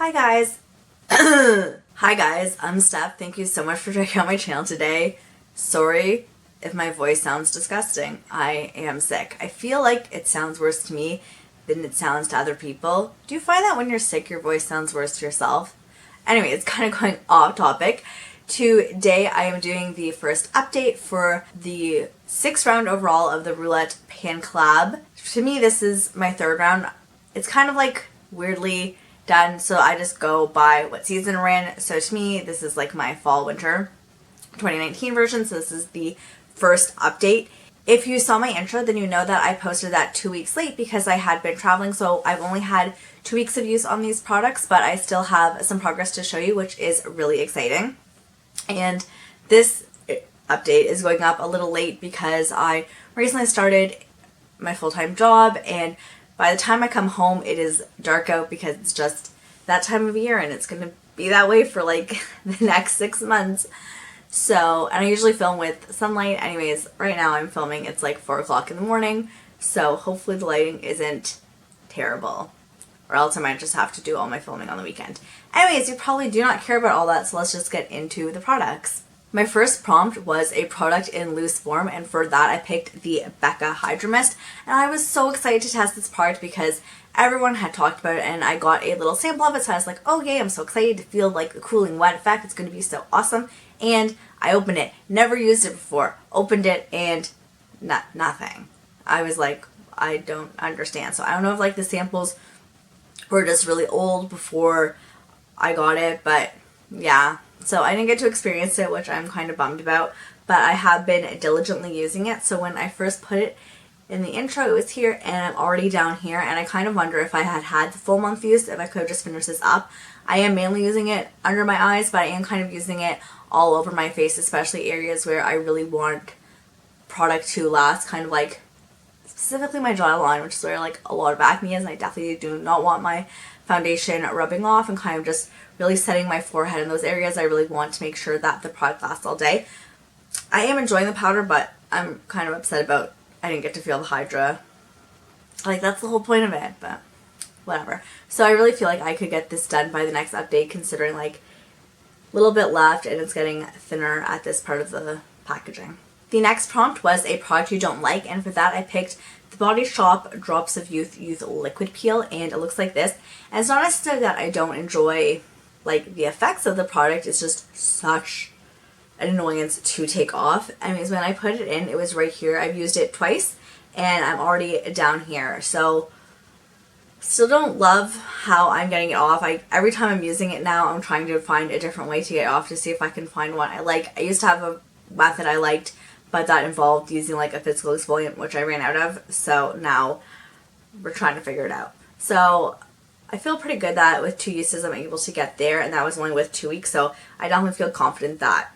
Hi guys. Hi guys, I'm Steph. Thank you so much for checking out my channel today. Sorry if my voice sounds disgusting. I am sick. I feel like it sounds worse to me than it sounds to other people. Do you find that when you're sick your voice sounds worse to yourself? Anyway, it's kind of going off topic. Today I am doing the first update for the 6th round overall of the Roulette Pan Collab. To me this is my 3rd round. It's kind of like weirdly done, so I just go by what season we're in. So to me this is like my fall winter 2019 version, so this is the first update. If you saw my intro, then you know that I posted that 2 weeks late because I had been traveling, so I've only had 2 weeks of use on these products, but I still have some progress to show you, which is really exciting. And this update is going up a little late because I recently started my full-time job, and by the time I come home it is dark out because it's just that time of year and it's going to be that way for like the next 6 months. So, and I usually film with sunlight. Anyways, right now I'm filming, it's like 4 o'clock in the morning, so hopefully the lighting isn't terrible, or else I might just have to do all my filming on the weekend. Anyways, you probably do not care about all that, so let's just get into the products. My first prompt was a product in loose form, and for that I picked the Becca Hydra-Mist, and I was so excited to test this product because everyone had talked about it and I got a little sample of it, so I was like, oh yay, I'm so excited to feel like the cooling wet effect, it's going to be so awesome. And I opened it, never used it before, opened it and nothing. I was like, I don't understand. So I don't know if like the samples were just really old before I got it, but yeah. So I didn't get to experience it, which I'm kind of bummed about, but I have been diligently using it. So when I first put it in the intro, it was here and I'm already down here, and I kind of wonder if I had the full month use, if I could have just finished this up. I am mainly using it under my eyes, but I am kind of using it all over my face, especially areas where I really want product to last, kind of like specifically my jawline, which is where like a lot of acne is, and I definitely do not want my foundation rubbing off, and kind of just really setting my forehead in those areas. I really want to make sure that the product lasts all day. I am enjoying the powder, but I'm kind of upset about I didn't get to feel the Hydra. Like, that's the whole point of it, but whatever. So I really feel like I could get this done by the next update, considering like a little bit left and it's getting thinner at this part of the packaging. The next prompt was a product you don't like, and for that I picked the Body Shop Drops of Youth Liquid Peel, and it looks like this. And it's not necessarily that I don't enjoy like the effects of the product, it's just such an annoyance to take off. Anyways, when I put it in, it was right here. I've used it twice and I'm already down here, so still don't love how I'm getting it off. Every time I'm using it now, I'm trying to find a different way to get it off to see if I can find one I like. I used to have a method I liked, but that involved using like a physical exfoliant, which I ran out of, so now we're trying to figure it out. So I feel pretty good that with 2 uses I'm able to get there, and that was only with 2 weeks, so I definitely feel confident that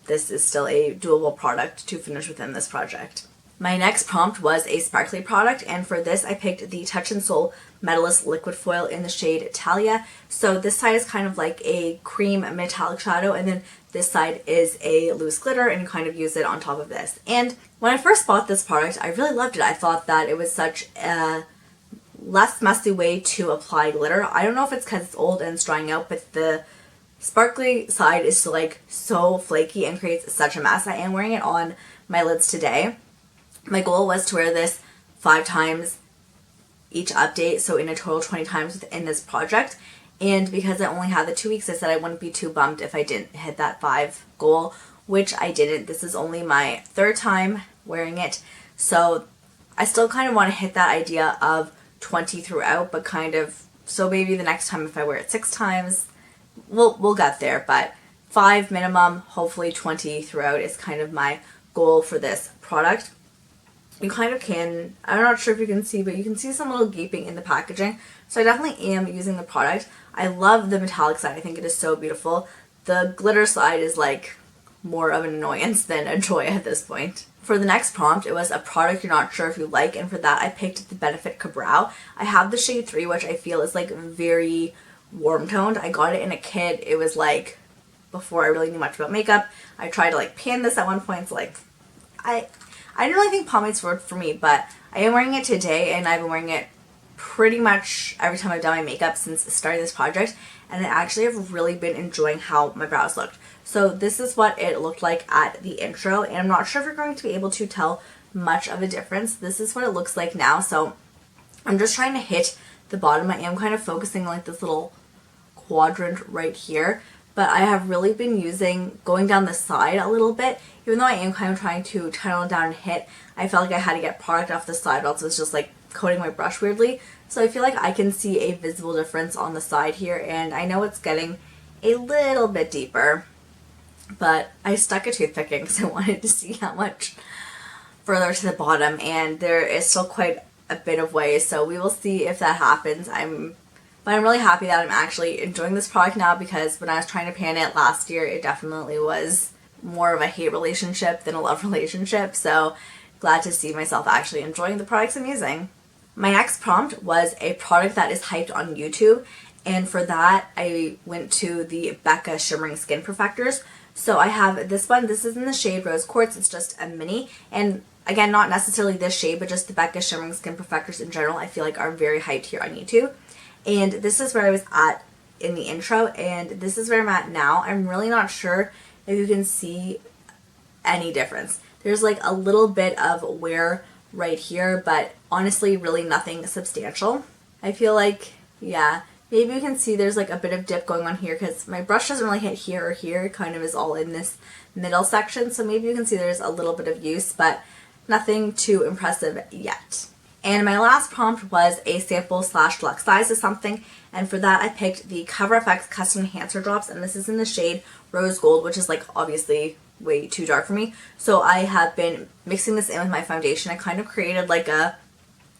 this is still a doable product to finish within this project. My next prompt was a sparkly product, and for this I picked the Touch and Soul Metallist Liquid Foil in the shade Talia. So this side is kind of like a cream metallic shadow, and then this side is a loose glitter, and you kind of use it on top of this. And when I first bought this product, I really loved it. I thought that it was such a less messy way to apply glitter. I don't know if it's because it's old and it's drying out, but the sparkly side is still like so flaky and creates such a mess. I am wearing it on my lids today. My goal was to wear this 5 times each update, so in a total 20 times within this project. And because I only had the 2 weeks, I said I wouldn't be too bummed if I didn't hit that 5 goal, which I didn't. This is only my 3rd time wearing it, so I still kind of want to hit that idea of 20 throughout, but kind of, so maybe the next time if I wear it 6 times, we'll get there, but 5 minimum, hopefully 20 throughout is kind of my goal for this product. You kind of can, I'm not sure if you can see, but you can see some little gaping in the packaging, so I definitely am using the product. I love the metallic side, I think it is so beautiful. The glitter side is like more of an annoyance than a joy at this point. For the next prompt, it was a product you're not sure if you like, and for that I picked the Benefit Cabrow. I have the shade 3, which I feel is like very warm toned. I got it in a kit. It was like before I really knew much about makeup. I tried to like pan this at one point, so like I didn't really think pomades worked for me, but I am wearing it today and I've been wearing it pretty much every time I've done my makeup since starting this project, and I actually have really been enjoying how my brows looked. So this is what it looked like at the intro, and I'm not sure if you're going to be able to tell much of a difference. This is what it looks like now, so I'm just trying to hit the bottom. I am kind of focusing on like this little quadrant right here, but I have really been going down the side a little bit. Even though I am kind of trying to tunnel it down and hit, I felt like I had to get product off the side, or else it's just like coating my brush weirdly. So I feel like I can see a visible difference on the side here, and I know it's getting a little bit deeper, but I stuck a toothpick in because I wanted to see how much further to the bottom, and there is still quite a bit of way, so we will see if that happens. But I'm really happy that I'm actually enjoying this product now, because when I was trying to pan it last year, it definitely was more of a hate relationship than a love relationship, so glad to see myself actually enjoying the products I'm using. My next prompt was a product that is hyped on YouTube, and for that I went to the Becca Shimmering Skin Perfectors. So I have this one. This is in the shade Rose Quartz. It's just a mini, and again, not necessarily this shade, but just the Becca Shimmering Skin Perfectors in general I feel like are very hyped here on YouTube. And this is where I was at in the intro, and this is where I'm at now. I'm really not sure if you can see any difference. There's like a little bit of wear right here, but honestly really nothing substantial. I feel like, yeah, maybe you can see there's like a bit of dip going on here, because my brush doesn't really hit here or here. It kind of is all in this middle section, so maybe you can see there's a little bit of use, but nothing too impressive yet. And my last prompt was a sample / deluxe size of something, and for that I picked the Cover FX Custom Enhancer Drops, and this is in the shade Rose Gold, which is like obviously way too dark for me. So I have been mixing this in with my foundation. I kind of created like a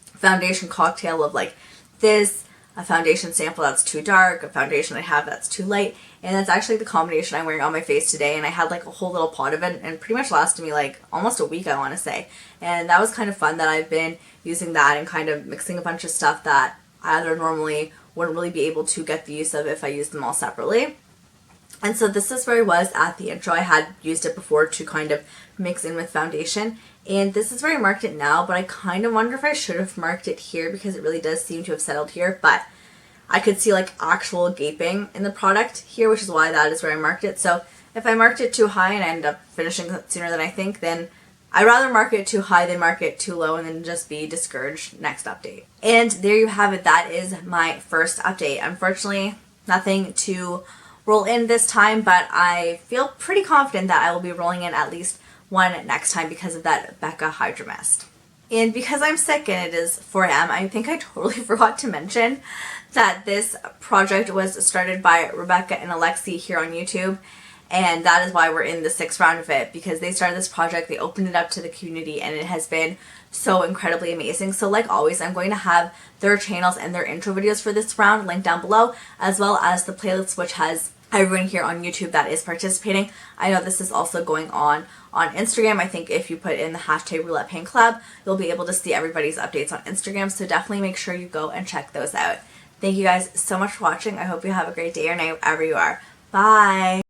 foundation cocktail of like this, a foundation sample that's too dark, a foundation I have that's too light, and that's actually the combination I'm wearing on my face today. And I had like a whole little pot of it, and pretty much lasted me like almost a week, I want to say. And that was kind of fun that I've been using that and kind of mixing a bunch of stuff that I either normally wouldn't really be able to get the use of if I used them all separately. And so this is where I was at the intro. I had used it before to kind of mix in with foundation, and this is where I marked it now, but I kind of wonder if I should have marked it here, because it really does seem to have settled here, but I could see like actual gaping in the product here, which is why that is where I marked it. So if I marked it too high and I end up finishing sooner than I think, then I'd rather mark it too high than mark it too low and then just be discouraged next update. And there you have it. That is my first update. Unfortunately, nothing to roll in this time, but I feel pretty confident that I will be rolling in at least one next time because of that Becca Hydra-Mist. And because I'm sick and it is 4 a.m., I think I totally forgot to mention that this project was started by Rebecca and Alexi here on YouTube, and that is why we're in the 6th round of it, because they started this project, they opened it up to the community, and it has been so incredibly amazing. So like always, I'm going to have their channels and their intro videos for this round linked down below, as well as the playlist which has everyone here on YouTube that is participating. I know this is also going on Instagram. I think if you put in the hashtag Roulette Paint Collab, you'll be able to see everybody's updates on Instagram, so definitely make sure you go and check those out. Thank you guys so much for watching. I hope you have a great day or night wherever you are. Bye!